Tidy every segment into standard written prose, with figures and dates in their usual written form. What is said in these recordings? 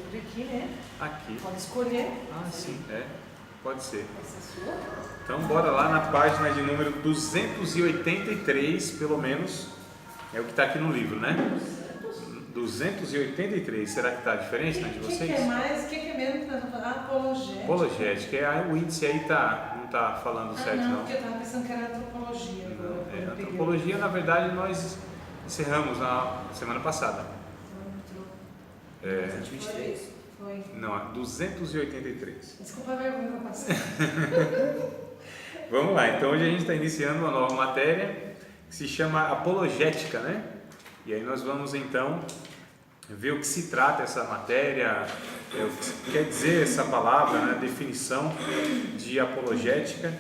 leitura aqui, né? Aqui. Pode escolher. Ah, sim, pode ser. Essa é sua. Então, bora lá na página de número 283, pelo menos, é o que está aqui no livro, né? 283, será que está diferente na de vocês? O que é mais? O que é mesmo que nós vamos falar? Apologética. Apologética, o índice aí não está falando certo, não. não. Porque eu estava pensando que era antropologia. Não, antropologia, na verdade, nós encerramos na semana passada. 223? Foi. Não, 283. Desculpa a vergonha que eu passei. Vamos lá, então hoje a gente está iniciando uma nova matéria que se chama Apologética, né? E aí nós vamos então ver o que se trata essa matéria, o que quer dizer essa palavra, né? A definição de apologética,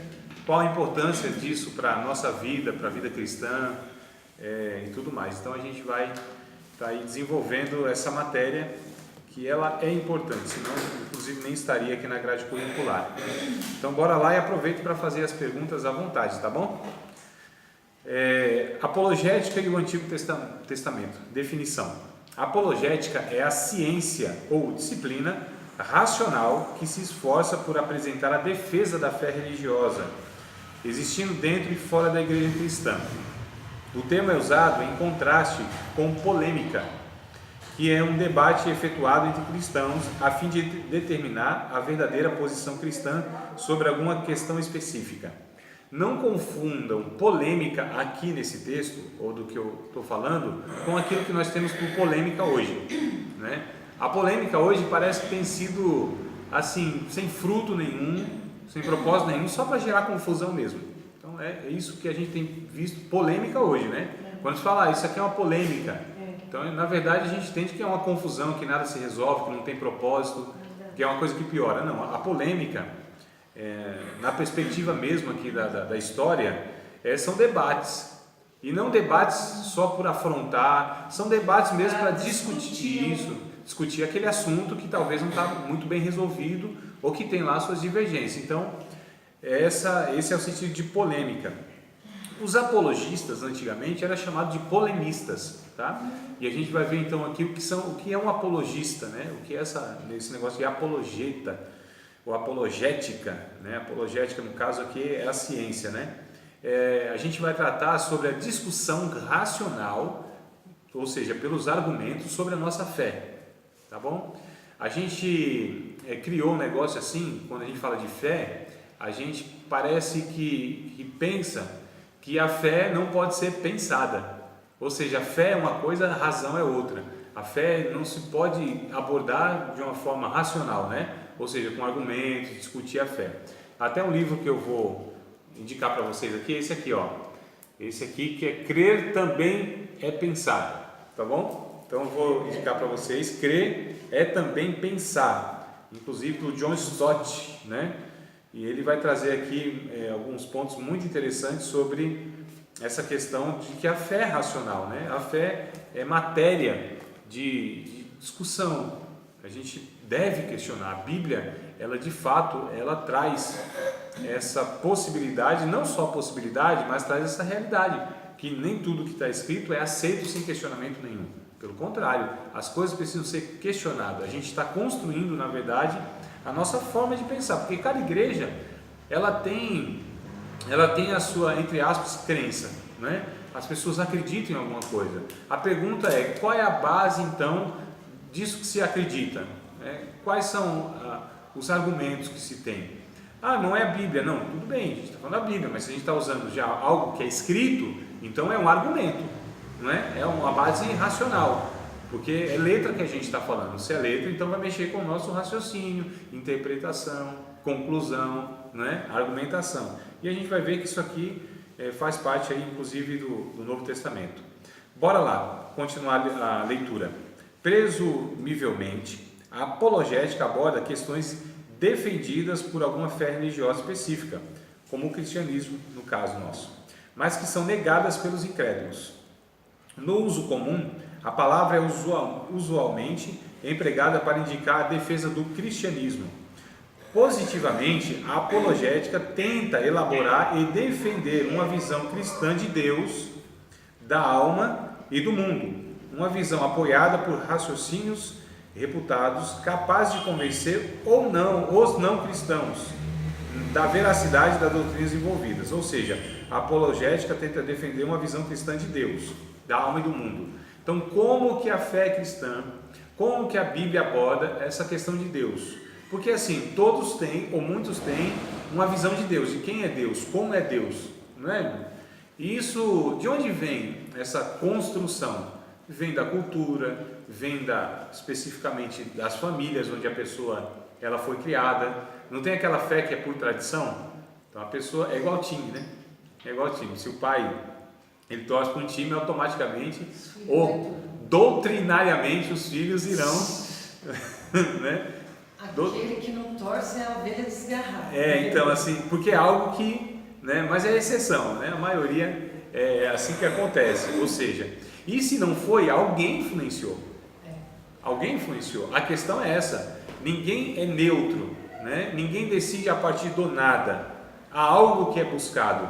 qual a importância disso para a nossa vida, para a vida cristã e tudo mais. Então a gente vai estar aí desenvolvendo essa matéria que ela é importante, senão inclusive nem estaria aqui na grade curricular. Então bora lá e aproveito para fazer as perguntas à vontade, tá bom? Apologética e o Antigo Testamento. Definição. Apologética é a ciência ou disciplina racional que se esforça por apresentar a defesa da fé religiosa, existindo dentro e fora da igreja cristã. O termo é usado em contraste com polêmica, que é um debate efetuado entre cristãos a fim de determinar a verdadeira posição cristã sobre alguma questão específica. Não confundam polêmica aqui nesse texto, ou do que eu estou falando, com aquilo que nós temos por polêmica hoje, né? A polêmica hoje parece que tem sido assim, sem fruto nenhum, sem propósito nenhum, só para gerar confusão mesmo. Então é isso que a gente tem visto, polêmica hoje, né? Quando se fala, isso aqui é uma polêmica, então na verdade a gente entende que é uma confusão, que nada se resolve, que não tem propósito, que é uma coisa que piora. Não, a polêmica, na perspectiva mesmo aqui da história, são debates, e não debates só por afrontar, são debates mesmo para discutir isso, discutir aquele assunto que talvez não está muito bem resolvido ou que tem lá suas divergências. Então esse é o sentido de polêmica. Os apologistas antigamente eram chamados de polemistas, tá? E a gente vai ver então aqui o que é um apologista, né? O que é esse negócio de apologeta ou apologética, né? Apologética no caso aqui é a ciência, né? A gente vai tratar sobre a discussão racional, ou seja, pelos argumentos sobre a nossa fé, tá bom? A gente criou um negócio assim, quando a gente fala de fé, a gente parece que pensa que a fé não pode ser pensada, ou seja, a fé é uma coisa, a razão é outra. A fé não se pode abordar de uma forma racional, né? Ou seja, com argumentos, discutir a fé. Até um livro que eu vou indicar para vocês aqui, esse aqui, ó. Esse aqui que é Crer Também é Pensar, tá bom? Então eu vou indicar para vocês, Crer é Também Pensar, inclusive do John Stott, né? E ele vai trazer aqui alguns pontos muito interessantes sobre essa questão de que a fé é racional, né? A fé é matéria de discussão. A gente deve questionar. A Bíblia, ela de fato, ela traz essa possibilidade, não só possibilidade, mas traz essa realidade, que nem tudo que está escrito é aceito sem questionamento nenhum. Pelo contrário, as coisas precisam ser questionadas. A gente está construindo, na verdade, a nossa forma de pensar, porque cada igreja ela tem a sua, entre aspas, crença, né? As pessoas acreditam em alguma coisa. A pergunta é, qual é a base então disso que se acredita? Quais são os argumentos que se tem? Não é a Bíblia, não, tudo bem, a gente está falando da Bíblia, mas se a gente está usando já algo que é escrito, então é um argumento, não é? É uma base racional. Porque é letra que a gente está falando. Se é letra, então vai mexer com o nosso raciocínio, interpretação, conclusão, né? Argumentação. E a gente vai ver que isso aqui faz parte aí, inclusive do Novo Testamento. Bora lá, continuar a leitura. Presumivelmente, a apologética aborda questões defendidas por alguma fé religiosa específica, como o cristianismo, no caso nosso, mas que são negadas pelos incrédulos. No uso comum, a palavra é usualmente empregada para indicar a defesa do cristianismo. Positivamente, a apologética tenta elaborar e defender uma visão cristã de Deus, da alma e do mundo, uma visão apoiada por raciocínios reputados capazes de convencer ou não os não cristãos da veracidade das doutrinas envolvidas. Ou seja, a apologética tenta defender uma visão cristã de Deus, da alma e do mundo. Então, como que a fé cristã, como que a Bíblia aborda essa questão de Deus? Porque assim, todos têm, ou muitos têm, uma visão de Deus, de quem é Deus, como é Deus, não é? E isso, de onde vem essa construção? Vem da cultura, vem especificamente das famílias onde a pessoa ela foi criada. Não tem aquela fé que é por tradição? Então a pessoa é igual time, né? É igual time. Se o pai ele torce para um time, automaticamente ou doutrinariamente os filhos irão, né? Aquele que não torce é a ovelha desgarrada. Então assim, porque é algo que, né? Mas é exceção, né? A maioria é assim que acontece. Ou seja, e se não foi, alguém influenciou. Alguém influenciou. A questão é essa. Ninguém é neutro, né? Ninguém decide a partir do nada. Há algo que é buscado,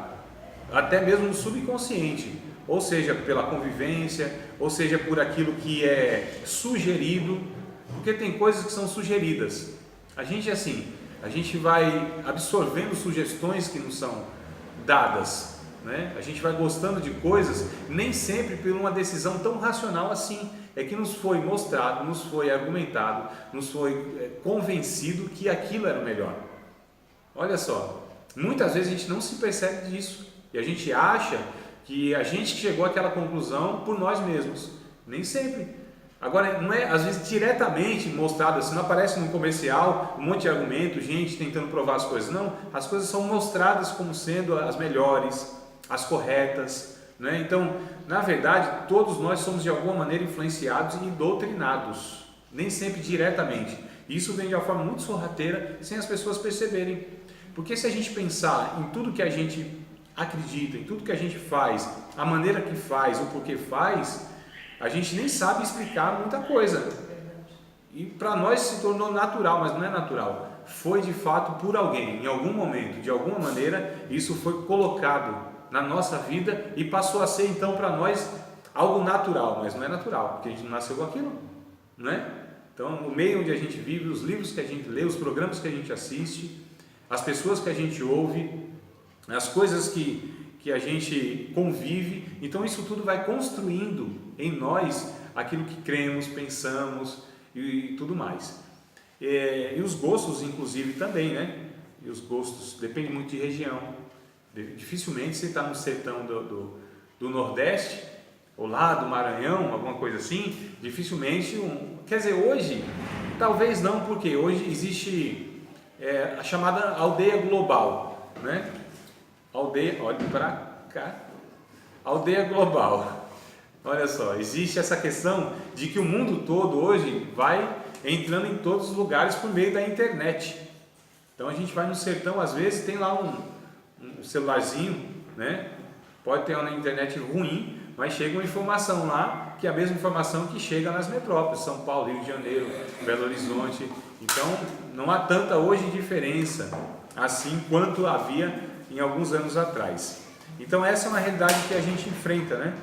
até mesmo no subconsciente, ou seja, pela convivência, ou seja, por aquilo que é sugerido, porque tem coisas que são sugeridas. A gente vai absorvendo sugestões que nos são dadas, né? A gente vai gostando de coisas, nem sempre por uma decisão tão racional assim. É que nos foi mostrado, nos foi argumentado, nos foi convencido que aquilo era o melhor. Olha só, muitas vezes a gente não se percebe disso e a gente acha que a gente chegou àquela conclusão por nós mesmos. Nem sempre. Agora, não é às vezes diretamente mostrado assim, não aparece num comercial um monte de argumento, gente tentando provar as coisas. Não, as coisas são mostradas como sendo as melhores, as corretas. Né? Então, na verdade, todos nós somos de alguma maneira influenciados e doutrinados, nem sempre diretamente. Isso vem de uma forma muito sorrateira, sem as pessoas perceberem. Porque se a gente pensar em tudo que a gente acredita, em tudo que a gente faz, a maneira que faz, o porquê faz, a gente nem sabe explicar muita coisa. E para nós se tornou natural, mas não é natural. Foi de fato por alguém, em algum momento, de alguma maneira, isso foi colocado na nossa vida e passou a ser então para nós algo natural, mas não é natural, porque a gente não nasceu com aquilo, não é? Então, no meio onde a gente vive, os livros que a gente lê, os programas que a gente assiste, as pessoas que a gente ouve, as coisas que a gente convive, então isso tudo vai construindo em nós aquilo que cremos, pensamos e tudo mais. E os gostos, inclusive, também, né? E os gostos dependem muito de região. Dificilmente você está no sertão do Nordeste, ou lá do Maranhão, alguma coisa assim, dificilmente, quer dizer, hoje, talvez não, porque hoje existe a chamada aldeia global, né? Aldeia, olha para cá, aldeia global, olha só, existe essa questão de que o mundo todo hoje vai entrando em todos os lugares por meio da internet. Então a gente vai no sertão, às vezes tem lá um celularzinho, né? Pode ter uma internet ruim, mas chega uma informação lá, que é a mesma informação que chega nas metrópoles, São Paulo, Rio de Janeiro, Belo Horizonte. Então não há tanta hoje diferença assim quanto havia em alguns anos atrás. Então essa é uma realidade que a gente enfrenta, né?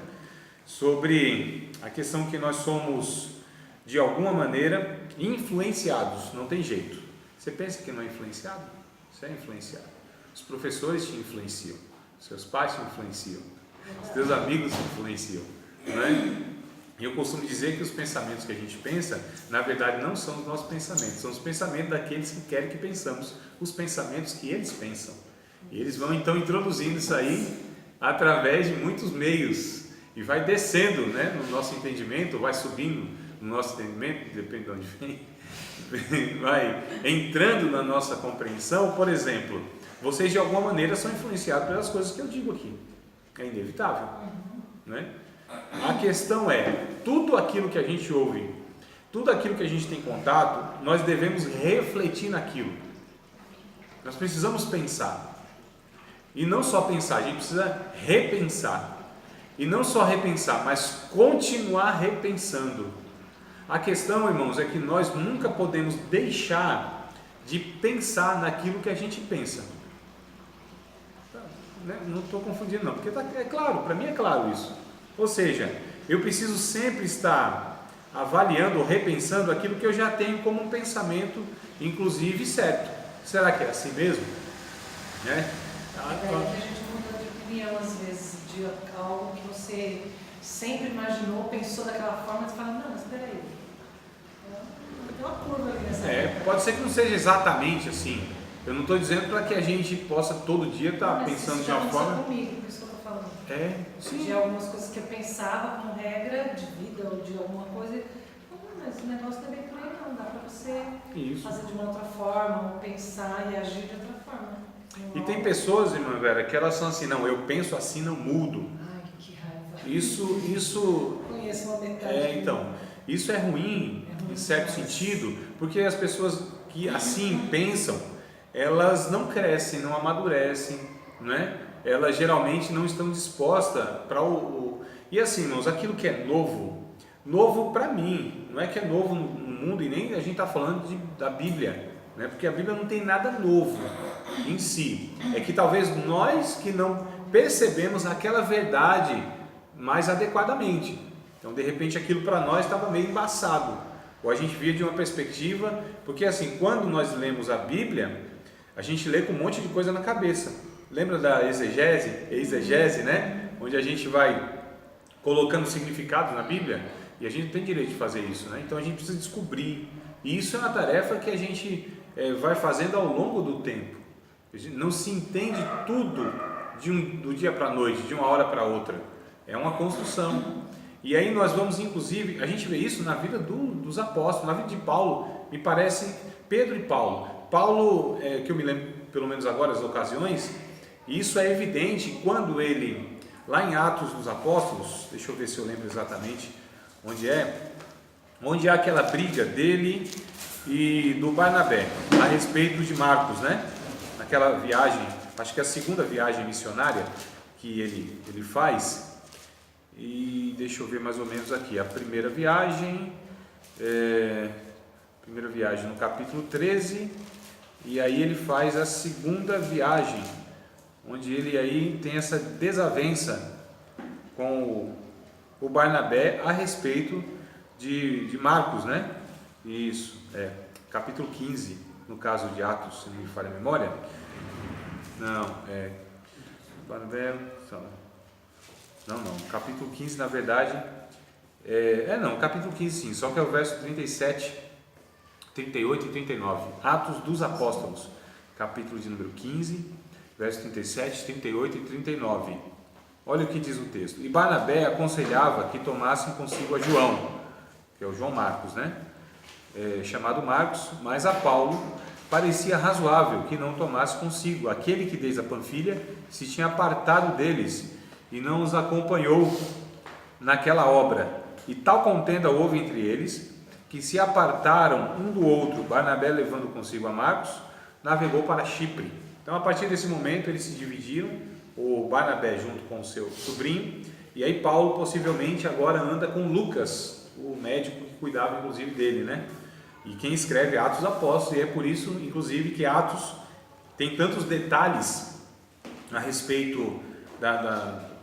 Sobre a questão que nós somos de alguma maneira influenciados, não tem jeito. Você pensa que não é influenciado? Você é influenciado. Os professores te influenciam, seus pais te influenciam, os teus amigos te influenciam, não é? E eu costumo dizer que os pensamentos que a gente pensa, na verdade não são os nossos pensamentos, são os pensamentos daqueles que querem que pensamos, os pensamentos que eles pensam. E eles vão então introduzindo isso aí através de muitos meios e vai descendo, né, no nosso entendimento, vai subindo no nosso entendimento, depende de onde vem, vai entrando na nossa compreensão. Por exemplo, vocês de alguma maneira são influenciados pelas coisas que eu digo aqui, é inevitável, né? A questão é, tudo aquilo que a gente ouve, tudo aquilo que a gente tem contato, nós devemos refletir naquilo, nós precisamos pensar, e não só pensar, a gente precisa repensar, e não só repensar, mas continuar repensando. A questão, irmãos, é que nós nunca podemos deixar de pensar naquilo que a gente pensa. Não estou confundindo não, porque é claro, para mim é claro isso. Ou seja, eu preciso sempre estar avaliando ou repensando aquilo que eu já tenho como um pensamento, inclusive, certo. Será que é assim mesmo? Né? É que a gente muda de opinião às vezes, de algo que você sempre imaginou, pensou daquela forma, você fala, não, mas peraí, tem uma curva ali nessa Pode ser que não seja exatamente assim. Eu não estou dizendo para que a gente possa todo dia estar pensando de uma forma. Comigo, por isso que eu estou falando. Sim. De algumas coisas que eu pensava como regra de vida ou de alguma coisa, mas o negócio não é bem por aí não, dá para você fazer de uma outra forma, ou pensar e agir de outra forma. E tem pessoas, irmã Vera, que elas são assim, não, eu penso assim, não mudo. Ai, que raiva. Isso Conheço uma metade. então, isso é ruim, em certo sentido, porque as pessoas que assim pensam, elas não crescem, não amadurecem, né? Elas geralmente não estão dispostas para E assim, irmãos, aquilo que é novo para mim, não é que é novo no mundo, e nem a gente está falando da Bíblia, né? Porque a Bíblia não tem nada novo em si, é que talvez nós que não percebemos aquela verdade mais adequadamente, então de repente aquilo para nós estava meio embaçado, ou a gente via de uma perspectiva, porque assim, quando nós lemos a Bíblia, a gente lê com um monte de coisa na cabeça. Lembra da exegese, né? Onde a gente vai colocando significado na Bíblia, e a gente não tem direito de fazer isso, né? Então a gente precisa descobrir, e isso é uma tarefa que a gente vai fazendo ao longo do tempo. A gente não se entende tudo do dia para a noite, de uma hora para outra, é uma construção. E aí nós vamos, inclusive, a gente vê isso na vida dos apóstolos, na vida de Paulo, me parece Pedro e Paulo, que eu me lembro pelo menos agora as ocasiões, e isso é evidente quando ele, lá em Atos dos Apóstolos, deixa eu ver se eu lembro exatamente onde há aquela briga dele e do Barnabé, a respeito de Marcos, né? Naquela viagem, acho que é a segunda viagem missionária que ele faz, e deixa eu ver mais ou menos aqui, a primeira viagem no capítulo 13, e aí ele faz a segunda viagem, onde ele aí tem essa desavença com o Barnabé a respeito de Marcos, né? Isso, capítulo 15, no caso de Atos, se não me falha a memória. Não, Barnabé, não, capítulo 15 na verdade, capítulo 15 sim, só que é o verso 37, 38 e 39, Atos dos Apóstolos, capítulo de número 15, verso 37, 38 e 39. Olha o que diz o texto. E Barnabé aconselhava que tomassem consigo a João, que é o João Marcos, né? Chamado Marcos, mas a Paulo parecia razoável que não tomasse consigo aquele que desde a Panfilha se tinha apartado deles e não os acompanhou naquela obra. E tal contenda houve entre eles, que se apartaram um do outro, Barnabé levando consigo a Marcos, navegou para Chipre. Então a partir desse momento eles se dividiram, o Barnabé junto com o seu sobrinho, e aí Paulo possivelmente agora anda com Lucas, o médico que cuidava inclusive dele, né? E quem escreve Atos dos Apóstolos, e é por isso inclusive que Atos tem tantos detalhes a respeito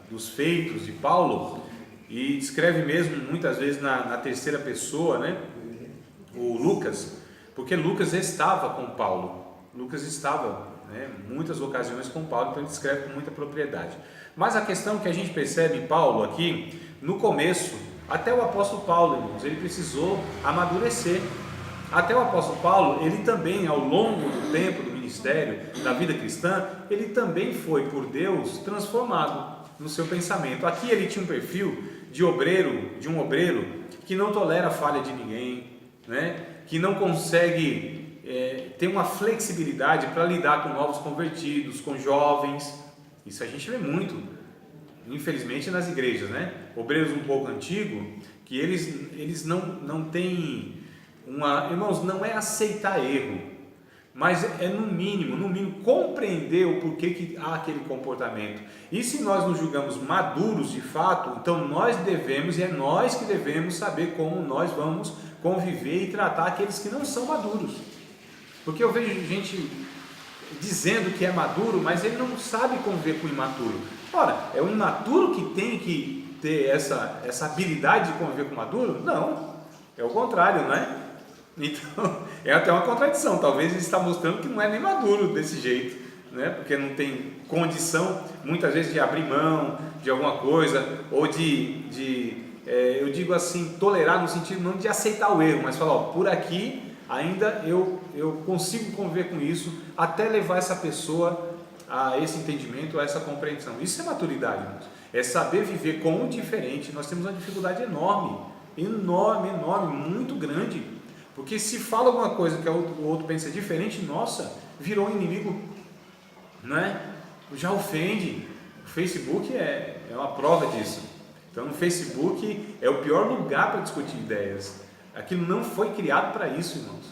dos feitos de Paulo, e escreve mesmo muitas vezes na terceira pessoa, né? O Lucas, porque Lucas estava com Paulo, muitas ocasiões com Paulo, então ele escreve com muita propriedade. Mas a questão que a gente percebe em Paulo aqui, no começo, até o apóstolo Paulo, irmãos, ele precisou amadurecer. Até o apóstolo Paulo, ele também, ao longo do tempo do ministério, da vida cristã, ele também foi por Deus transformado no seu pensamento. Aqui ele tinha um perfil de um obreiro que não tolera a falha de ninguém, né? Que não consegue ter uma flexibilidade para lidar com novos convertidos, com jovens. Isso a gente vê muito, infelizmente, nas igrejas, né? Obreiros um pouco antigos, que eles não têm irmãos, não é aceitar erro, mas é no mínimo compreender o porquê que há aquele comportamento. E se nós nos julgamos maduros de fato, então nós devemos, e é nós que devemos saber como nós vamos conviver e tratar aqueles que não são maduros. Porque eu vejo gente dizendo que é maduro, mas ele não sabe conviver com o imaturo. Ora, é o imaturo que tem que ter essa habilidade de conviver com o maduro? Não. É o contrário, não é? Então, é até uma contradição. Talvez ele está mostrando que não é nem maduro desse jeito, né? Porque não tem condição, muitas vezes, de abrir mão de alguma coisa, ou eu digo assim, tolerar no sentido não de aceitar o erro, mas falar, ó, por aqui ainda eu consigo conviver com isso, até levar essa pessoa a esse entendimento, a essa compreensão. Isso é maturidade, irmãos. É saber viver com o diferente. Nós temos uma dificuldade enorme, muito grande, porque se fala alguma coisa que o outro pensa diferente, nossa, virou um inimigo, não é? Já ofende. O Facebook é uma prova disso. Então, no Facebook é o pior lugar para discutir ideias. Aquilo não foi criado para isso, irmãos.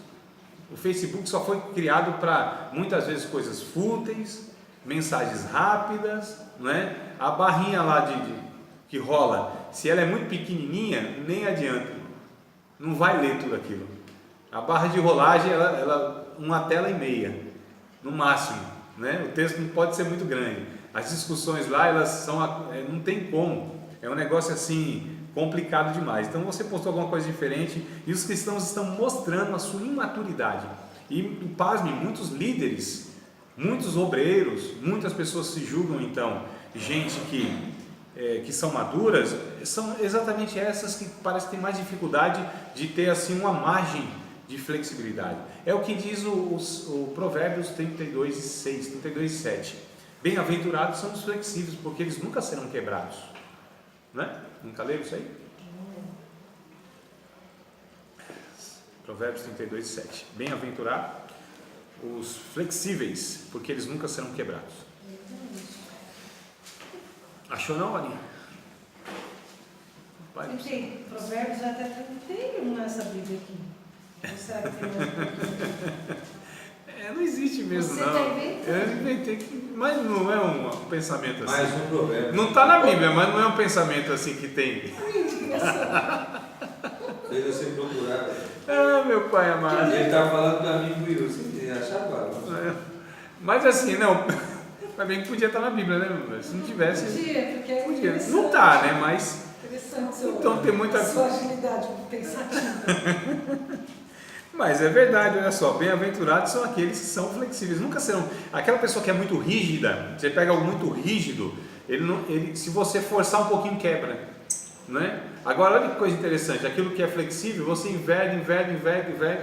O Facebook só foi criado para, muitas vezes, coisas fúteis, mensagens rápidas, não é? A barrinha lá que rola, se ela é muito pequenininha, nem adianta, não vai ler tudo aquilo. A barra de rolagem, ela uma tela e meia, no máximo, né? O texto não pode ser muito grande. As discussões lá, elas são, não tem como, é um negócio assim, complicado demais. Então você postou alguma coisa diferente e os cristãos estão mostrando a sua imaturidade. E pasmem, muitos líderes, muitos obreiros, muitas pessoas se julgam então, gente que são maduras, são exatamente essas que parecem ter mais dificuldade de ter assim uma margem de flexibilidade. É o que diz o Provérbios 32:6, 32:7. Bem-aventurados são os flexíveis, porque eles nunca serão quebrados. Né? Nunca leram isso aí? Provérbios 32:7. Bem-aventurados os flexíveis, porque eles nunca serão quebrados. Achou não, Aninha? Tem Provérbios, até tem um nessa Bíblia aqui. Ou será que tem mais? Não existe mesmo. Você não. está inventando? Eu inventei, mas não é um pensamento assim. Mais um provérbio. Não está na Bíblia, mas não é um pensamento assim que tem. Fez você procurar. Ah, meu pai amado. Ele está falando para mim e você achar agora. Mas assim, não. Mas bem que podia estar na Bíblia, né? Se não tivesse. Podia, porque é Podia. interessante. Não está, né? Mas. Interessante Então tem muita sua agilidade pensativa. Mas é verdade, olha só, bem-aventurados são aqueles que são flexíveis, nunca serão. Aquela pessoa que é muito rígida, você pega algo muito rígido, se você forçar um pouquinho quebra, né? Agora olha que coisa interessante, aquilo que é flexível, você inverte.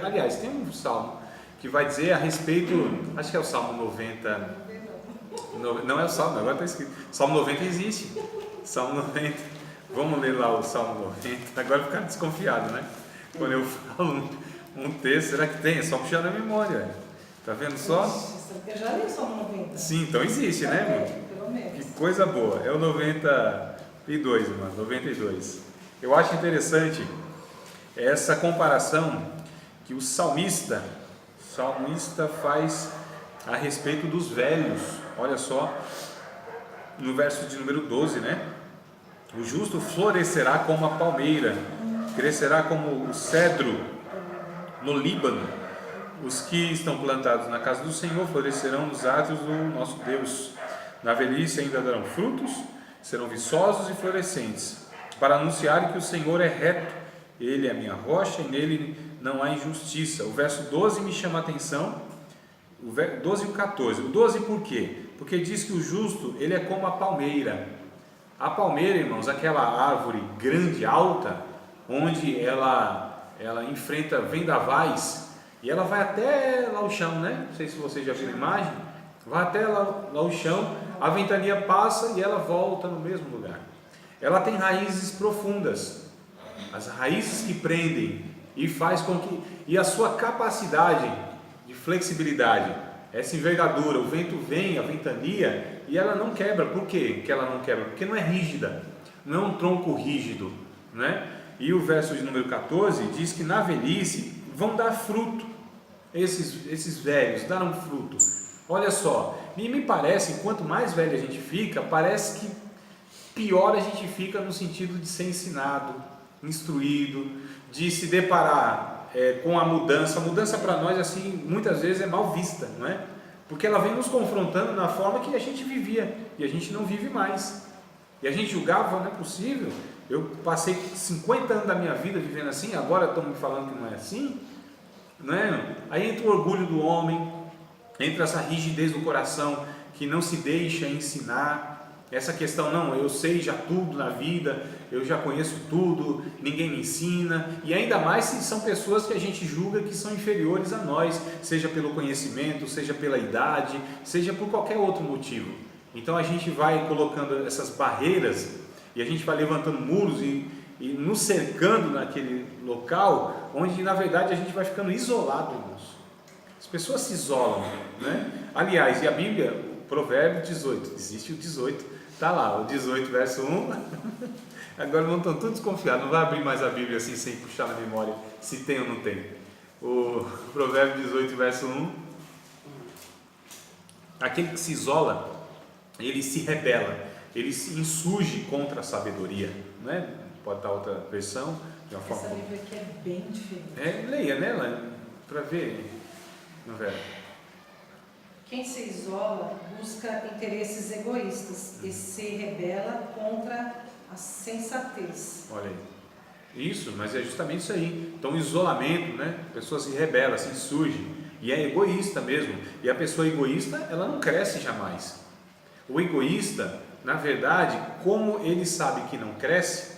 Aliás, tem um salmo que vai dizer a respeito, acho que é o Salmo 90, não é o Salmo, agora está escrito, Salmo 90 existe, Salmo 90, vamos ler lá o Salmo 90, agora ficar desconfiado, né? Quando eu falo um texto, será que tem? É só puxar na memória. Tá vendo só? Eu já li o Salmo 90. Sim, então existe, né, irmão? Pelo menos. Que coisa boa. É o 92, irmão, 92. Eu acho interessante essa comparação que o salmista faz a respeito dos velhos. Olha só, no verso de número 12, né? O justo florescerá como a palmeira, crescerá como o cedro no Líbano. Os que estão plantados na casa do Senhor florescerão nos átrios do nosso Deus. Na velhice ainda darão frutos, serão viçosos e florescentes, para anunciarem que o Senhor é reto, Ele é a minha rocha e nele não há injustiça. O verso 12 me chama a atenção, o 12 e o 14. O 12 por quê? Porque diz que o justo, ele é como a palmeira. A palmeira, irmãos, aquela árvore grande, alta, onde ela enfrenta vendavais e ela vai até lá o chão, né? Não sei se vocês já viram a imagem. Vai até lá o chão, a ventania passa e ela volta no mesmo lugar. Ela tem raízes profundas, as raízes que prendem e faz com que, e a sua capacidade de flexibilidade, essa envergadura, o vento vem, a ventania, e ela não quebra. Por quê que ela não quebra? Porque não é rígida, não é um tronco rígido, né? E o verso de número 14 diz que na velhice vão dar fruto. Esses velhos darão fruto. Olha só, me parece, quanto mais velho a gente fica, parece que pior a gente fica no sentido de ser ensinado, instruído, de se deparar com a mudança. A mudança para nós, assim, muitas vezes é mal vista, não é? Porque ela vem nos confrontando na forma que a gente vivia e a gente não vive mais. E a gente julgava, não é possível Eu passei 50 anos da minha vida vivendo assim, agora estão me falando que não é assim, né? Aí entra o orgulho do homem, entra essa rigidez do coração que não se deixa ensinar. Essa questão, não, eu sei já tudo na vida, eu já conheço tudo, ninguém me ensina, e ainda mais se são pessoas que a gente julga que são inferiores a nós, seja pelo conhecimento, seja pela idade, seja por qualquer outro motivo. Então a gente vai colocando essas barreiras e a gente vai levantando muros e nos cercando naquele local, onde na verdade a gente vai ficando isolado, irmãos. As pessoas se isolam, né? Aliás, e a Bíblia, Provérbio 18, existe o 18, está lá, o 18 verso 1, agora não estão todos desconfiados, não vai abrir mais a Bíblia assim sem puxar na memória, se tem ou não tem. O Provérbio 18 verso 1, aquele que se isola, ele se rebela, ele se insurge contra a sabedoria, né? Pode estar outra versão, de uma forma... Essa Bíblia aqui é bem diferente. Leia nela, para ver, novela. Quem se isola busca interesses egoístas e se rebela contra a sensatez. Olha aí. Isso, mas é justamente isso aí. Então, o isolamento, né? A pessoa se rebela, se insurge e é egoísta mesmo. E a pessoa egoísta, ela não cresce jamais. O egoísta, na verdade, como ele sabe que não cresce,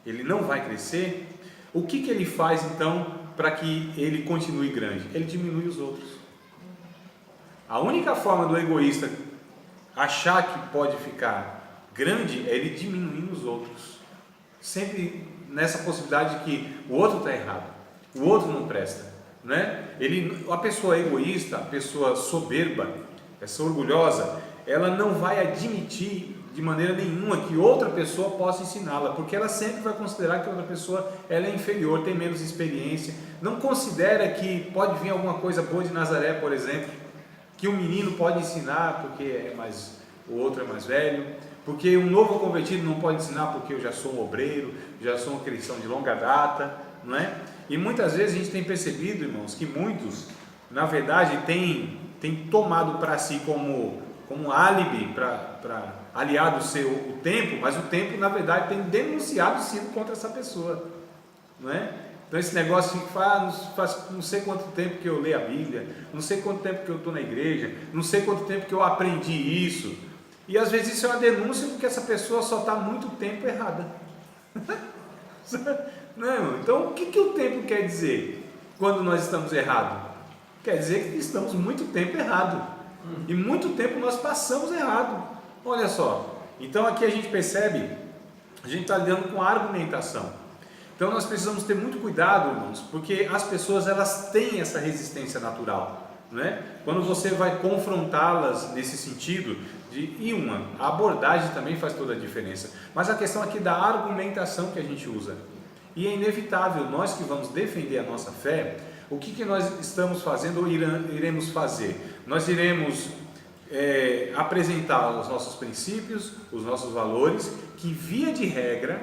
ele não vai crescer, o que ele faz então para que ele continue grande? Ele diminui os outros. A única forma do egoísta achar que pode ficar grande é ele diminuindo os outros. Sempre nessa possibilidade de que o outro está errado, o outro não presta, né? A pessoa egoísta, a pessoa soberba, essa orgulhosa, ela não vai admitir de maneira nenhuma que outra pessoa possa ensiná-la, porque ela sempre vai considerar que outra pessoa ela é inferior, tem menos experiência, não considera que pode vir alguma coisa boa de Nazaré, por exemplo, que um menino pode ensinar porque o outro é mais velho, porque um novo convertido não pode ensinar porque eu já sou um obreiro, já sou um cristão de longa data, não é? E muitas vezes a gente tem percebido, irmãos, que muitos, na verdade, têm tomado para si como álibi para aliado ser o tempo, mas o tempo, na verdade, tem denunciado sido contra essa pessoa, não é? Então esse negócio que faz não sei quanto tempo que eu leio a Bíblia, não sei quanto tempo que eu estou na igreja, não sei quanto tempo que eu aprendi isso, e às vezes isso é uma denúncia porque essa pessoa só está muito tempo errada. Não, então o que o tempo quer dizer quando nós estamos errados? Quer dizer que estamos muito tempo errado, e muito tempo nós passamos errado. Olha só, então aqui a gente percebe, a gente está lidando com a argumentação. Então nós precisamos ter muito cuidado, irmãos, porque as pessoas elas têm essa resistência natural, né? Quando você vai confrontá-las nesse sentido, a abordagem também faz toda a diferença, mas a questão aqui da argumentação que a gente usa, e é inevitável, nós que vamos defender a nossa fé, o que nós estamos fazendo ou iremos fazer? Nós iremos apresentar os nossos princípios, os nossos valores, que via de regra,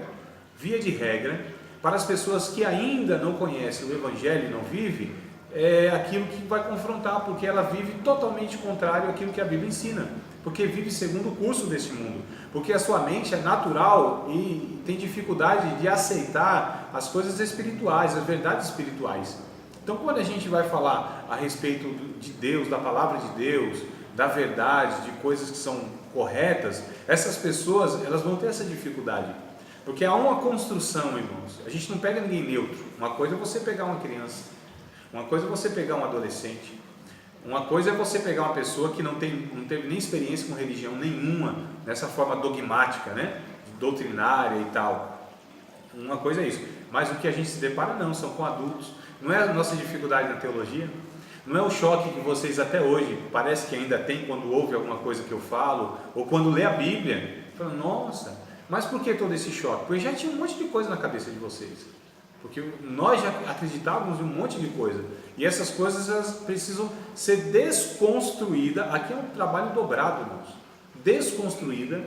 para as pessoas que ainda não conhecem o Evangelho e não vivem, é aquilo que vai confrontar, porque ela vive totalmente contrário àquilo que a Bíblia ensina, porque vive segundo o curso deste mundo, porque a sua mente é natural e tem dificuldade de aceitar as coisas espirituais, as verdades espirituais. Então quando a gente vai falar a respeito de Deus, da palavra de Deus, da verdade, de coisas que são corretas, essas pessoas elas vão ter essa dificuldade. Porque há uma construção, irmãos. A gente não pega ninguém neutro. Uma coisa é você pegar uma criança, uma coisa é você pegar um adolescente, uma coisa é você pegar uma pessoa que não teve nem experiência com religião nenhuma, nessa forma dogmática, né? Doutrinária e tal. Uma coisa é isso. Mas o que a gente se depara não, são com adultos. Não é a nossa dificuldade na teologia, não é o choque que vocês até hoje, parece que ainda tem quando ouve alguma coisa que eu falo, ou quando lê a Bíblia, falam, nossa... Mas por que todo esse choque? Porque já tinha um monte de coisa na cabeça de vocês. Porque nós já acreditávamos em um monte de coisa. E essas coisas elas precisam ser desconstruídas. Aqui é um trabalho dobrado, irmãos. Desconstruída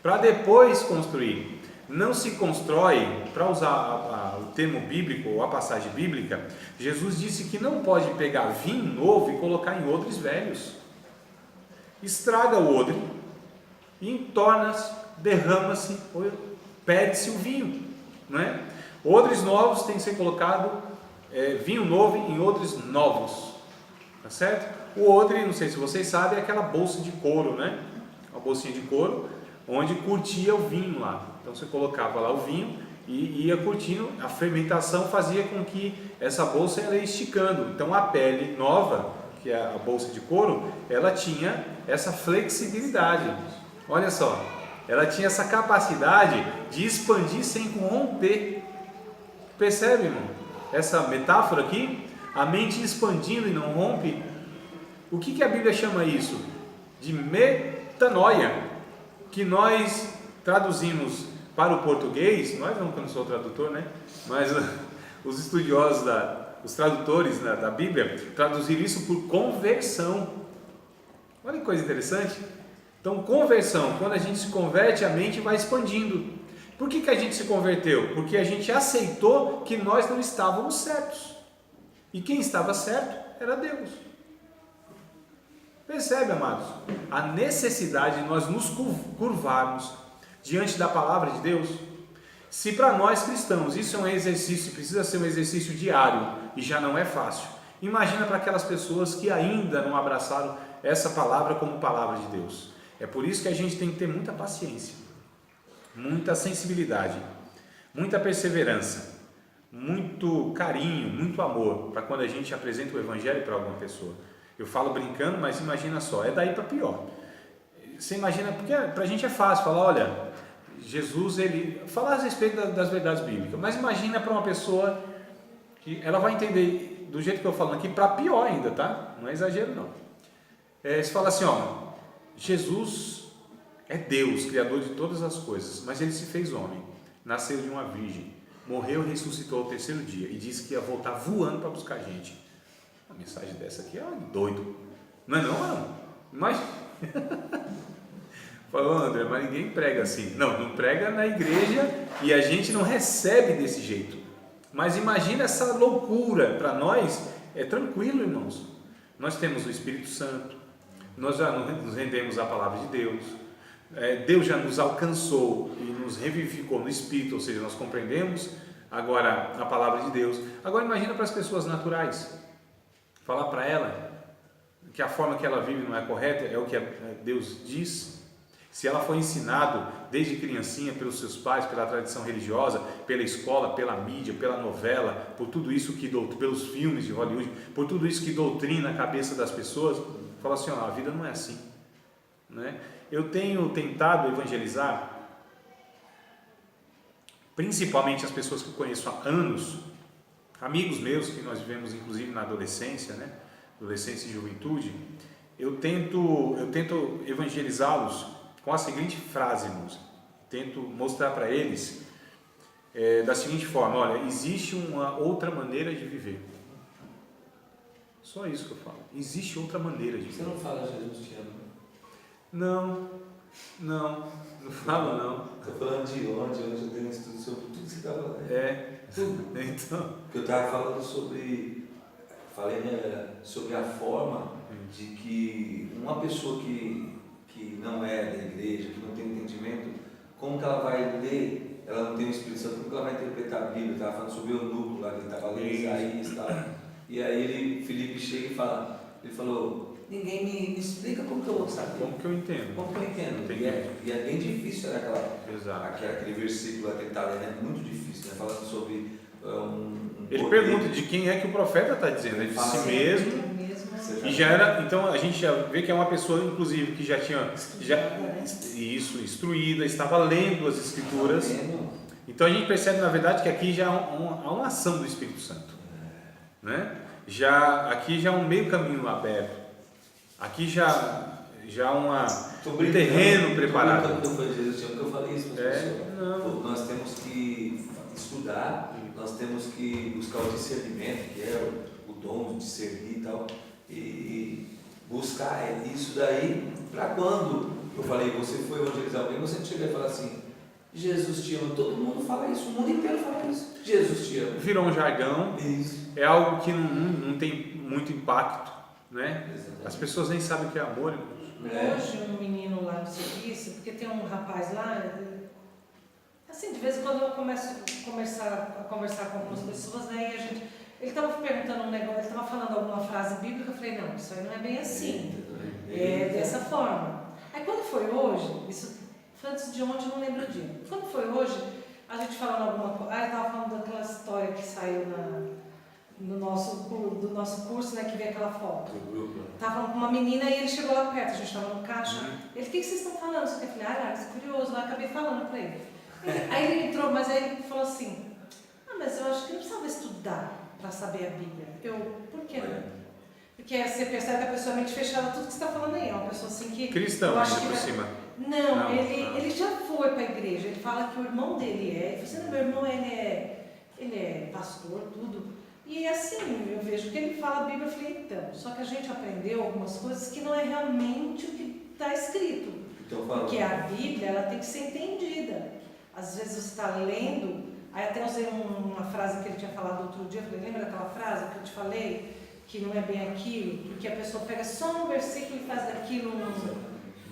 para depois construir. Não se constrói, para usar o termo bíblico ou a passagem bíblica, Jesus disse que não pode pegar vinho novo e colocar em odres velhos. Estraga o odre e entorna-se, derrama-se perde-se o vinho, não é? Odres novos tem que ser colocado vinho novo em odres novos, tá certo? O odre, não sei se vocês sabem, é aquela bolsa de couro, né? Uma bolsinha de couro, onde curtia o vinho lá. Então você colocava lá o vinho e ia curtindo, a fermentação fazia com que essa bolsa ela ia esticando. Então a pele nova, que é a bolsa de couro, ela tinha essa flexibilidade. Olha só, ela tinha essa capacidade de expandir sem romper. Percebe, irmão? Essa metáfora aqui, a mente expandindo e não rompe. O que a Bíblia chama isso? De metanoia, que nós traduzimos para o português, nós não, que eu não sou tradutor, né? Mas os estudiosos, os tradutores da Bíblia, traduziram isso por conversão. Olha que coisa interessante. Então, conversão, quando a gente se converte, a mente vai expandindo. Por que a gente se converteu? Porque a gente aceitou que nós não estávamos certos. E quem estava certo era Deus. Percebe, amados? A necessidade de nós nos curvarmos diante da palavra de Deus. Se para nós cristãos isso é um exercício, precisa ser um exercício diário e já não é fácil, imagina para aquelas pessoas que ainda não abraçaram essa palavra como palavra de Deus. É por isso que a gente tem que ter muita paciência, muita sensibilidade, muita perseverança, muito carinho, muito amor para quando a gente apresenta o Evangelho para alguma pessoa. Eu falo brincando, mas imagina só, é daí para pior. Você imagina, porque para a gente é fácil falar, olha, Jesus, ele falar a respeito das verdades bíblicas, mas imagina para uma pessoa que ela vai entender do jeito que eu falo aqui, para pior ainda, tá? Não é exagero não. Você fala assim, ó, Jesus é Deus, Criador de todas as coisas, mas ele se fez homem, nasceu de uma virgem, morreu e ressuscitou ao terceiro dia e disse que ia voltar voando para buscar a gente. Uma mensagem dessa aqui é doido, não é não? Mas falou, André, mas ninguém prega assim. Não prega na igreja e a gente não recebe desse jeito. Mas imagina essa loucura. Para nós é tranquilo, irmãos. Nós temos o Espírito Santo, nós já nos rendemos à palavra de Deus, Deus já nos alcançou e nos revivificou no Espírito, ou seja, nós compreendemos agora a palavra de Deus. Agora imagina para as pessoas naturais, falar para ela que a forma que ela vive não é correta, é o que Deus diz. Se ela foi ensinado desde criancinha pelos seus pais, pela tradição religiosa, pela escola, pela mídia, pela novela, por tudo isso pelos filmes de Hollywood, por tudo isso que doutrina a cabeça das pessoas, fala assim, ó, a vida não é assim, né? Eu tenho tentado evangelizar, principalmente as pessoas que eu conheço há anos, amigos meus que nós vivemos inclusive na adolescência, né? Adolescência e juventude. Eu tento evangelizá-los com a seguinte frase, irmãos. Tento mostrar para eles da seguinte forma: olha, existe uma outra maneira de viver. Só isso que eu falo. Existe outra maneira de viver. Você não fala Jesus te ama? Não falo não. Estou falando de onde eu dei um estudo sobre tudo que você estava falando. Tudo. Então. Porque eu estava falando sobre a forma de que uma pessoa que não é da igreja, que não tem entendimento, como que ela vai ler, ela não tem o Espírito Santo, como que ela vai interpretar a Bíblia? Estava falando sobre o eunuco lá, que ele estava lendo Isaías e tal. E aí Felipe chega e fala, ele falou, ninguém me explica como que eu vou saber. Como que eu entendo? Como que eu entendo? Entendi. E é bem difícil, né, Exato. aquele versículo lá que ele está lendo, é muito difícil, né, falando sobre ele pergunta de quem é que o profeta está dizendo, é de si mesmo. E já era, então a gente já vê que é uma pessoa, inclusive, que já tinha instruída, estava lendo as escrituras. Então a gente percebe, na verdade, que aqui já há uma ação do Espírito Santo, né? Aqui já é um meio caminho aberto. Aqui já há um terreno preparado. Eu falei isso para as pessoas. Nós temos que estudar, nós temos que buscar o discernimento, que é o dom de discernir e tal. E buscar isso daí, para quando eu falei, você foi evangelizar alguém, você não chega e fala assim, Jesus te ama, todo mundo fala isso, o mundo inteiro fala isso, Jesus te ama. Virou um jargão, isso. É algo que não tem muito impacto, né? Exatamente. As pessoas nem sabem o que é amor. Hoje um menino lá no serviço, porque tem um rapaz lá, Assim, de vez em quando eu começo a conversar com algumas pessoas, né, e ele estava perguntando um negócio, ele estava falando alguma frase bíblica, eu falei, não, isso aí não é bem assim, é dessa forma. Aí quando foi hoje, isso foi antes de ontem, eu não lembro o dia, quando foi hoje, a gente falando alguma coisa, ele estava falando daquela história que saiu do nosso curso, né, que veio aquela foto. Estava falando com uma menina e ele chegou lá perto, a gente estava no caixa, ele, o que vocês estão falando? Eu falei, isso é curioso, lá acabei falando para ele. Aí ele entrou, mas aí ele falou assim, mas eu acho que não precisava estudar para saber a Bíblia. Por que não? Porque você percebe que a pessoa é mente fechada, tudo que você está falando aí, é uma pessoa assim que... Cristão, ainda por cima. Não, ele já foi para a igreja, ele fala que o irmão dele ele falou assim, meu irmão, ele é pastor, tudo. E assim, eu vejo que ele fala a Bíblia, eu falei, então, só que a gente aprendeu algumas coisas que não é realmente o que está escrito. Porque a Bíblia, ela tem que ser entendida. Às vezes você está lendo, aí até usei uma frase que ele tinha falado outro dia, eu falei, lembra daquela frase que eu te falei, que não é bem aquilo, porque a pessoa pega só um versículo e faz daquilo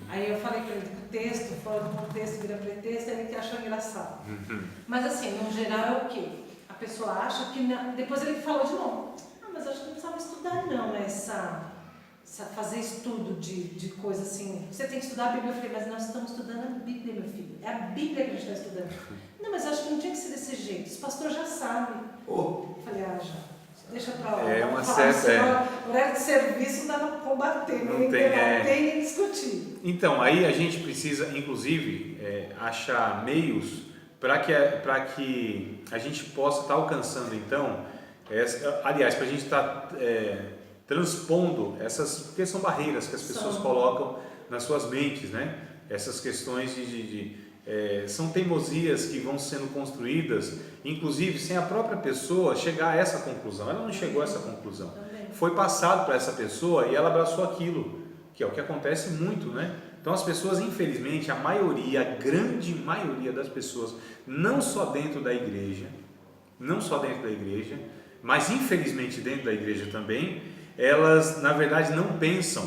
Aí eu falei para ele que o texto, fora do contexto, vira pretexto, ele que achou engraçado. Mas assim, no geral é o quê? A pessoa acha que... Depois ele falou de novo, mas acho que não precisava estudar não, fazer estudo de coisa assim. Você tem que estudar a Bíblia. Eu falei, mas nós estamos estudando a Bíblia, meu filho. É a Bíblia que a gente está estudando. Não, mas eu acho que não tinha que ser desse jeito. Os pastores já sabem. Eu falei, já. Deixa pra lá. É uma certa... horário de serviço dá para combater, nem debater nem discutir. Então, aí a gente precisa, inclusive, achar meios para que a gente possa estar alcançando, então, aliás, para a gente estar transpondo essas, porque são barreiras que as pessoas colocam nas suas mentes, né? Essas questões são teimosias que vão sendo construídas, inclusive sem a própria pessoa chegar a essa conclusão. Ela não chegou a essa conclusão. Foi passado para essa pessoa e ela abraçou aquilo, que é o que acontece muito, né? Então as pessoas, infelizmente, a grande maioria das pessoas, não só dentro da igreja, mas infelizmente dentro da igreja também, elas na verdade não pensam,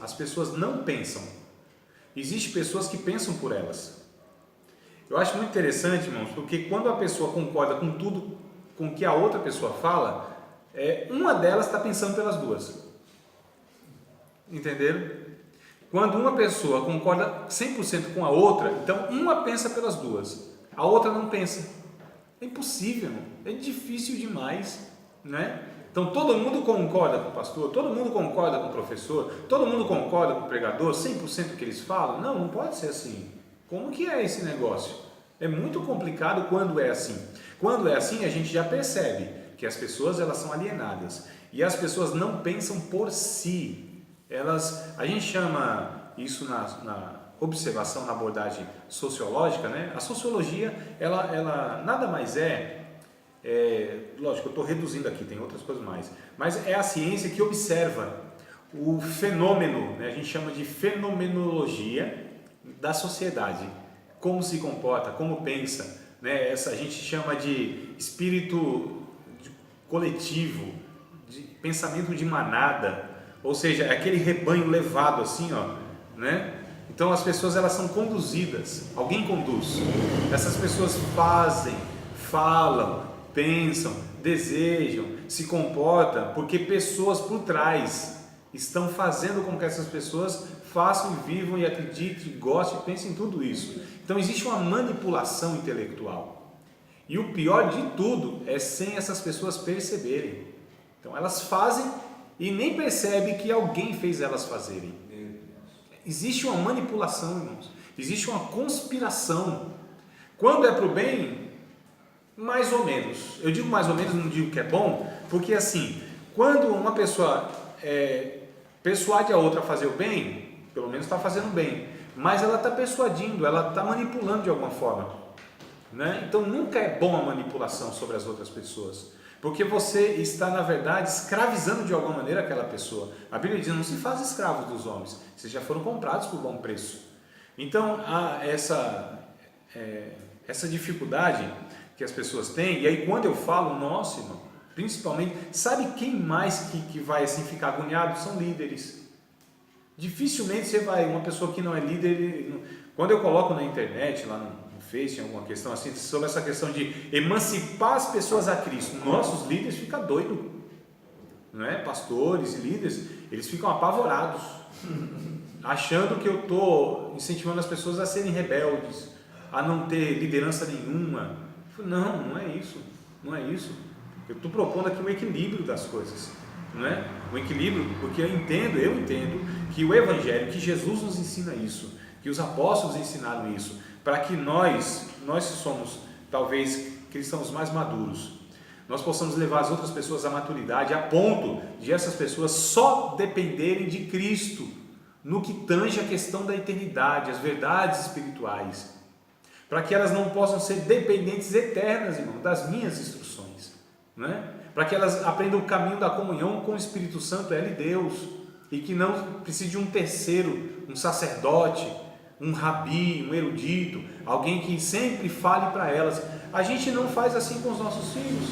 as pessoas não pensam. Existem pessoas que pensam por elas. Eu acho muito interessante, irmãos, porque quando a pessoa concorda com tudo com que a outra pessoa fala, uma delas está pensando pelas duas. Entenderam? Quando uma pessoa concorda 100% com a outra, então uma pensa pelas duas, a outra não pensa. É impossível, é difícil demais, né? Então todo mundo concorda com o pastor, todo mundo concorda com o professor, todo mundo concorda com o pregador, 100% do que eles falam? Não pode ser assim. Como que é esse negócio? É muito complicado quando é assim. Quando é assim, a gente já percebe que as pessoas elas são alienadas e as pessoas não pensam por si. A gente chama isso na observação, na abordagem sociológica, né? A sociologia, ela nada mais lógico, eu estou reduzindo aqui, tem outras coisas mais, mas é a ciência que observa o fenômeno, né? A gente chama de fenomenologia da sociedade, como se comporta, como pensa, né? A gente chama de espírito coletivo, de pensamento de manada, ou seja, é aquele rebanho levado assim, né? Então as pessoas elas são conduzidas, alguém conduz, essas pessoas fazem, falam, pensam, desejam, se comportam, porque pessoas por trás estão fazendo com que essas pessoas façam e vivam e acreditem, gostem, pensem em tudo isso. Então existe uma manipulação intelectual. E o pior de tudo é sem essas pessoas perceberem. Então elas fazem e nem percebem que alguém fez elas fazerem. Existe uma manipulação, irmãos. Existe uma conspiração. Quando é para o bem, mais ou menos. Eu digo mais ou menos, não digo que é bom, porque assim, quando uma pessoa persuade a outra a fazer o bem, pelo menos está fazendo bem, mas ela está persuadindo, ela está manipulando de alguma forma, né? Então nunca é bom a manipulação sobre as outras pessoas, porque você está na verdade escravizando de alguma maneira aquela pessoa. A Bíblia diz, não se faz escravos dos homens, vocês já foram comprados por bom preço. Então há essa dificuldade que as pessoas têm, e aí quando eu falo, nossa irmão, principalmente, sabe quem mais que vai assim ficar agoniado? São líderes. Dificilmente uma pessoa que não é líder, quando eu coloco na internet, lá no Face, em alguma questão assim, sobre essa questão de emancipar as pessoas a Cristo. Nossos líderes ficam doidos, não é? Pastores e líderes, eles ficam apavorados, achando que eu estou incentivando as pessoas a serem rebeldes, a não ter liderança nenhuma. Não, não é isso, não é isso. Eu estou propondo aqui um equilíbrio das coisas, não é? Um equilíbrio, porque eu entendo que o Evangelho, que Jesus nos ensina isso, que os apóstolos ensinaram isso, para que nós que somos talvez cristãos mais maduros, nós possamos levar as outras pessoas à maturidade, a ponto de essas pessoas só dependerem de Cristo no que tange a questão da eternidade, as verdades espirituais, para que elas não possam ser dependentes eternas, irmão, das minhas instruções, né? Para que elas aprendam o caminho da comunhão com o Espírito Santo, ela e Deus, e que não precise de um terceiro, um sacerdote, um rabi, um erudito, alguém que sempre fale para elas. A gente não faz assim com os nossos filhos,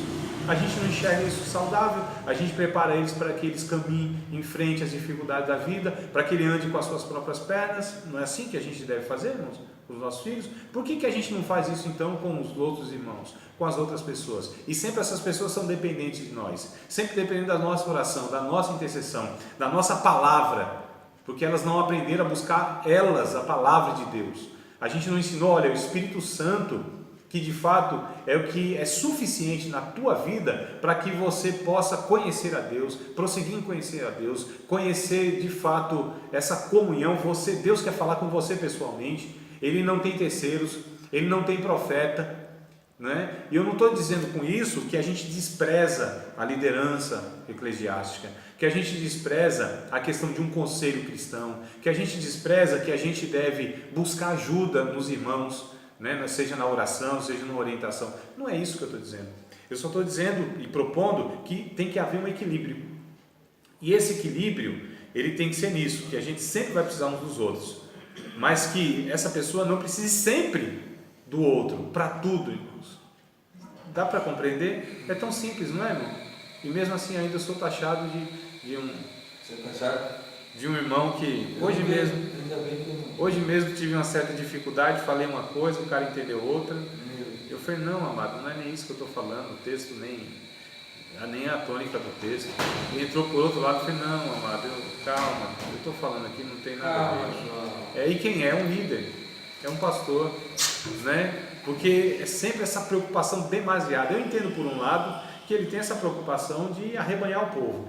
a gente não enxerga isso saudável, a gente prepara eles para que eles caminhem em frente às dificuldades da vida, para que ele ande com as suas próprias pernas. Não é assim que a gente deve fazer, irmãos, com os nossos filhos? Por que a gente não faz isso então com os outros irmãos, com as outras pessoas? E sempre essas pessoas são dependentes de nós, sempre dependendo da nossa oração, da nossa intercessão, da nossa palavra, porque elas não aprenderam a buscar elas, a palavra de Deus. A gente não ensinou, olha, o Espírito Santo, que de fato é o que é suficiente na tua vida para que você possa conhecer a Deus, prosseguir em conhecer a Deus, conhecer de fato essa comunhão. Deus quer falar com você pessoalmente, Ele não tem terceiros, Ele não tem profeta, né? E eu não estou dizendo com isso que a gente despreza a liderança eclesiástica, que a gente despreza a questão de um conselho cristão, que a gente despreza que a gente deve buscar ajuda nos irmãos, né? Seja na oração, seja na orientação. Não é isso que eu estou dizendo. Eu só estou dizendo e propondo que tem que haver um equilíbrio. E esse equilíbrio, ele tem que ser nisso, que a gente sempre vai precisar uns dos outros, mas que essa pessoa não precise sempre do outro, para tudo, irmãos. Dá para compreender? É tão simples, não é, irmão? E mesmo assim ainda sou taxado de um irmão que hoje mesmo tive uma certa dificuldade, falei uma coisa, o cara entendeu outra. Eu falei, não, amado, não é nem isso que eu estou falando, o texto nem a tônica do texto. Ele entrou por outro lado e falei, não, amado, calma, eu estou falando aqui, não tem nada a ver. E quem é? Um líder, é um pastor, né? Porque é sempre essa preocupação demasiada. Eu entendo por um lado que ele tem essa preocupação de arrebanhar o povo,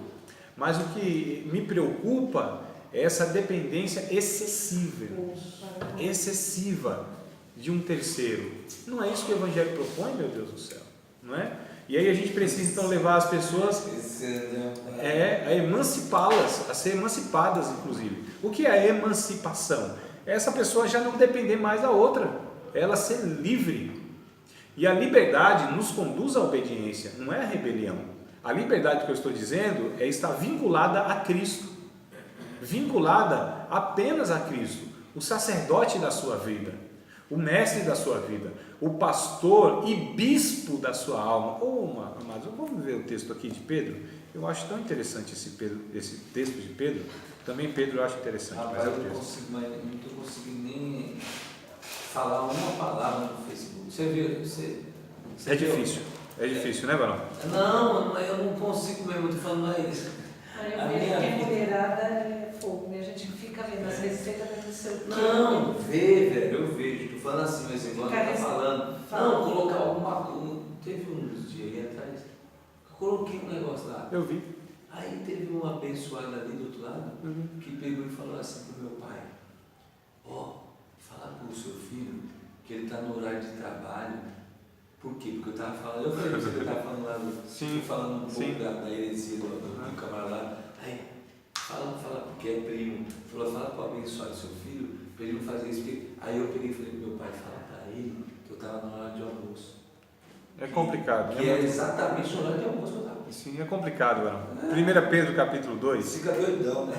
mas o que me preocupa é essa dependência excessiva de um terceiro. Não é isso que o Evangelho propõe, meu Deus do céu, não é? E aí a gente precisa então levar as pessoas a emancipá-las, a ser emancipadas inclusive. O que é a emancipação? É essa pessoa já não depender mais da outra, ela ser livre. E a liberdade nos conduz à obediência, não é a rebelião. A liberdade que eu estou dizendo é estar vinculada a Cristo, vinculada apenas a Cristo, o sacerdote da sua vida, o mestre da sua vida, o pastor e bispo da sua alma. Amados, vamos ver o texto aqui de Pedro. Eu acho tão interessante esse texto de Pedro. Também Pedro eu acho interessante. Mas eu não estou conseguindo nem falar uma palavra no Facebook. Você viu? É difícil, né, Varão? Não, eu não consigo mesmo, estou falando mais. Eu vejo que a mulherada é fogo, né? A gente fica vendo as receitas do seu Não, velho, eu vejo. Estou falando assim, mas igual você está falando. Não, colocar alguma coisa. Teve uns dias aí atrás, eu coloquei um negócio lá. Eu vi. Aí teve um abençoado ali do outro lado, que pegou e falou assim para o meu pai: fala para o seu filho que ele está no horário de trabalho. Por quê? Porque eu estava falando, eu falei que eu estava falando lá, falando um pouco da heresia do camarada. Aí, fala porque é primo. Fala para o abençoado do seu filho, para ele não fazer isso. Aí eu peguei e falei para meu pai: fala para ele que eu estava no horário de almoço. É complicado. Que é exatamente no horário de almoço que eu estava. Sim, é complicado, Varão. 1 Pedro capítulo 2. Fica doidão, né?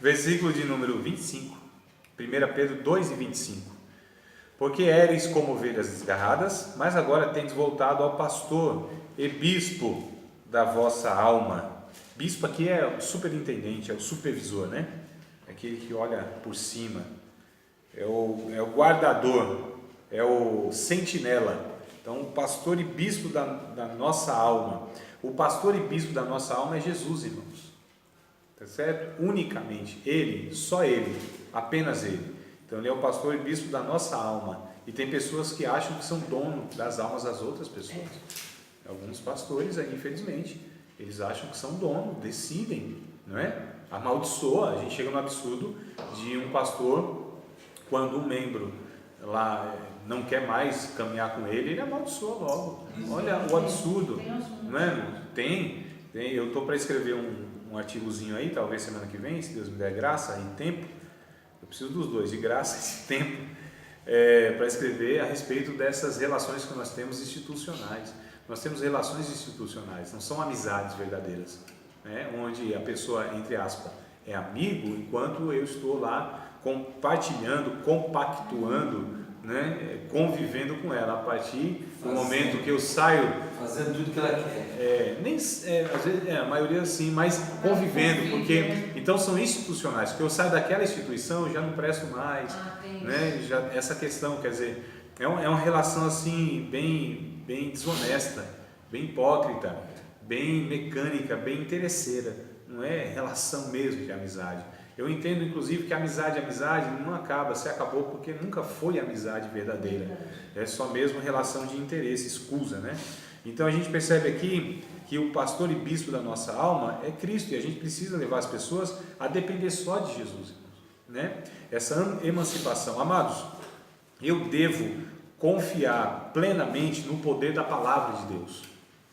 Versículo de número 25. 1 Pedro 2 e 25. Porque éreis como ovelhas desgarradas, mas agora tendes voltado ao pastor e bispo da vossa alma. Bispo aqui é o superintendente, é o supervisor, né? É aquele que olha por cima, é o guardador é o sentinela. Então, o pastor e bispo da nossa alma. O pastor e bispo da nossa alma é Jesus, irmãos. Tá certo? Unicamente. Ele, só ele, apenas ele. Então, ele é o pastor e bispo da nossa alma. E tem pessoas que acham que são dono das almas das outras pessoas. Alguns pastores, aí, infelizmente, eles acham que são dono, decidem, não é? Amaldiçoa. A gente chega no absurdo de um pastor, quando um membro lá não quer mais caminhar com ele, ele amaldiçoa logo. Olha o absurdo, não é? Tem. Eu estou para escrever um artigozinho aí, talvez semana que vem, se Deus me der graça e tempo. Eu preciso dos dois, de graça e tempo, para escrever a respeito dessas relações que nós temos institucionais. Nós temos relações institucionais, não são amizades verdadeiras, né? Onde a pessoa, entre aspas, é amigo, enquanto eu estou lá compartilhando, compactuando, né? Convivendo com ela. A partir do momento que eu saio, fazendo tudo que ela quer, às vezes, a maioria sim, mas convivendo, porque então são institucionais, porque eu saio daquela instituição, eu já não presto mais, né? Já, essa questão, quer dizer, é uma relação assim bem desonesta, bem hipócrita, bem mecânica, bem interesseira, não é relação mesmo de amizade. Eu entendo, inclusive, que amizade não acaba, se acabou porque nunca foi amizade verdadeira. É só mesmo relação de interesse, escusa, né? Então a gente percebe aqui que o pastor e bispo da nossa alma é Cristo e a gente precisa levar as pessoas a depender só de Jesus, né? Essa emancipação. Amados, eu devo confiar plenamente no poder da palavra de Deus.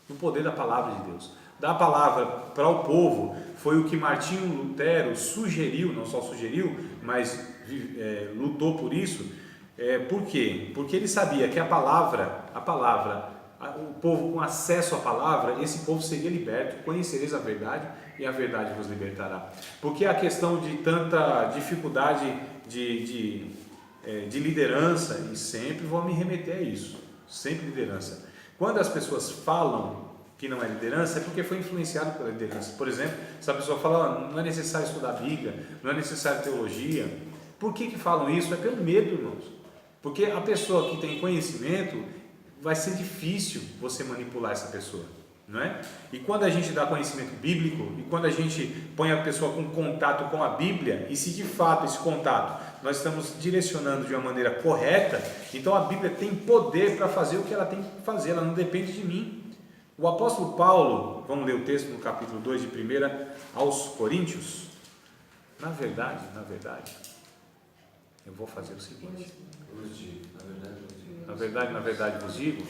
No poder da palavra de Deus. Dar a palavra para o povo foi o que Martinho Lutero sugeriu, não só sugeriu, mas lutou por isso. Por quê? Porque ele sabia que a palavra, o povo com acesso à palavra, esse povo seria liberto, conhecereis a verdade e a verdade vos libertará. Porque a questão de tanta dificuldade de liderança, e sempre vou me remeter a isso, sempre liderança. Quando as pessoas falam que não é liderança, é porque foi influenciado pela liderança. Por exemplo, se a pessoa fala, não é necessário estudar a Bíblia, não é necessário teologia, por que falam isso? É pelo medo, irmãos. Porque a pessoa que tem conhecimento, vai ser difícil você manipular essa pessoa, não é? E quando a gente dá conhecimento bíblico, e quando a gente põe a pessoa com contato com a Bíblia, e se de fato esse contato nós estamos direcionando de uma maneira correta, então a Bíblia tem poder para fazer o que ela tem que fazer, ela não depende de mim. O apóstolo Paulo, vamos ler o texto no capítulo 2 de 1 aos Coríntios. Na verdade, eu vou fazer o seguinte. na verdade vos digo,